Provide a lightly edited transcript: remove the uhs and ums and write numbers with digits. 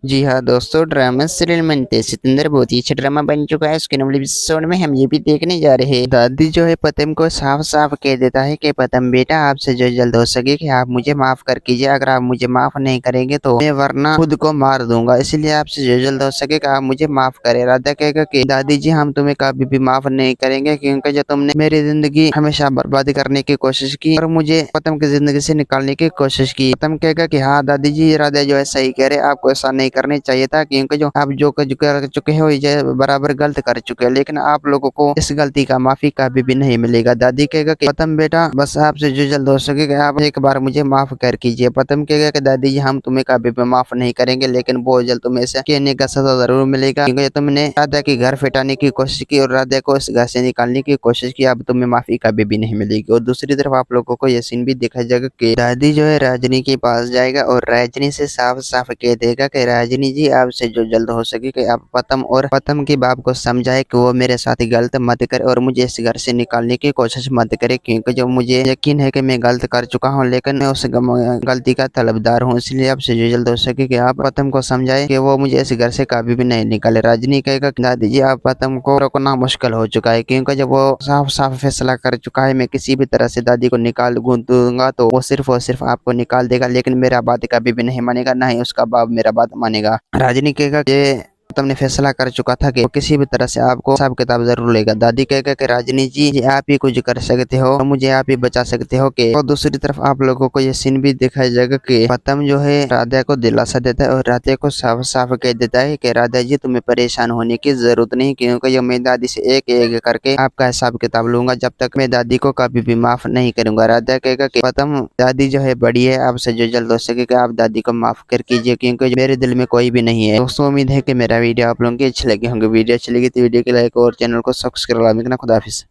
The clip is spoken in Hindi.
जी हाँ दोस्तों, ड्रामा सीरियल मनते सितंदर बहुत ही अच्छा ड्रामा बन चुका है। उसके नवले एपिसोड में हम ये भी देखने जा रहे हैं। दादी जो है पतम को साफ साफ कह देता है कि पतम बेटा, आपसे जो जल्द हो सके कि आप मुझे माफ कर कीजिए। अगर आप मुझे माफ नहीं करेंगे तो मैं वरना खुद को मार दूंगा, इसलिए आपसे जो जल्द हो सके कि आप मुझे माफ करें। राधा कहेगा कि दादी जी, हम तुम्हें कभी भी माफ नहीं करेंगे, क्योंकि जो तुमने मेरी जिंदगी हमेशा बर्बाद करने की कोशिश की और मुझे पतम की जिंदगी से निकालने की कोशिश की। पतम कहेगा कि हाँ दादी जी, राधा जो है सही कह रहे, आपको ऐसा नहीं करनी चाहिए था, क्योंकि जो आप जो कर चुके हो ये बराबर गलत कर चुके हो, लेकिन आप लोगों को इस गलती का माफी कभी भी नहीं मिलेगा। दादी कहेगा कि पतम बेटा, बस आपसे जो जल्द हो सके कि आप एक बार मुझे माफ कर कीजिए। पतम कहेगा कि दादी जी, हम तुम्हें कभी भी माफ नहीं करेंगे, लेकिन बहुत जल्द तुम्हें ऐसा कहने का सजा जरूर मिलेगा, क्योंकि तुमने राधा के घर फिटाने की कोशिश की और राधा को इस घर से निकालने की कोशिश की। अब तुम्हें माफी कभी भी नहीं मिलेगी। और दूसरी तरफ आप लोगों को यह सीन भी दिखाया जाएगा कि दादी जो है रजनी के पास जाएगा और रजनी से साफ साफ कह देगा कि रजनी जी, आपसे जो जल्द हो सके कि आप पतम के बाप को समझाए कि वो मेरे साथ गलत मत करे और मुझे इस घर से निकालने की कोशिश मत करे, क्योंकि जो मुझे यकीन है कि मैं गलत कर चुका हूँ, लेकिन मैं उस गलती का तलबदार हूँ। इसलिए आपसे जो जल्द हो सके कि आप पतम को समझाए कि वो मुझे इस घर से कभी भी नहीं निकाले। रजनी कहेगा कि दादी जी, आप पतम को रोकना मुश्किल हो चुका है, क्योंकि जब वो साफ साफ फैसला कर चुका है मैं किसी भी तरह से दादी को निकाल दूंगा तो वो सिर्फ और सिर्फ आपको निकाल देगा, लेकिन मेरा बात कभी भी नहीं मानेगा, ना ही उसका बाप मेरा बात मानेगा। रजनी कहेगा कि तुमने फैसला कर चुका था कि वो किसी भी तरह से आपको हिसाब किताब जरूर लेगा। दादी कहेगा कि राजनी जी, ये आप ही कुछ कर सकते हो, मुझे आप ही बचा सकते हो। कि और दूसरी तरफ आप लोगों को ये सीन भी दिखाया जाएगा कि पतम जो है राधा को दिलासा देता है और राधा को साफ साफ कह देता है कि राधा जी, तुम्हें परेशान होने की जरूरत नहीं, क्योंकि ये मैं दादी से एक एक करके आपका हिसाब किताब लूंगा, जब तक मैं दादी को कभी भी माफ नहीं करूंगा। राधा कहेगा कि पतम, दादी जो है बड़ी है, आपसे जो जल्द हो सके कि आप दादी को माफ कर कीजिए, क्योंकि मेरे दिल में कोई भी नहीं है। दोस्तों, उम्मीद है कि मेरा वीडियो आप लोगों की अच्छी लगी होंगे। वीडियो अच्छी लगी तो वीडियो को लाइक और चैनल को सब्सक्राइब करना। खुदा हाफिज़।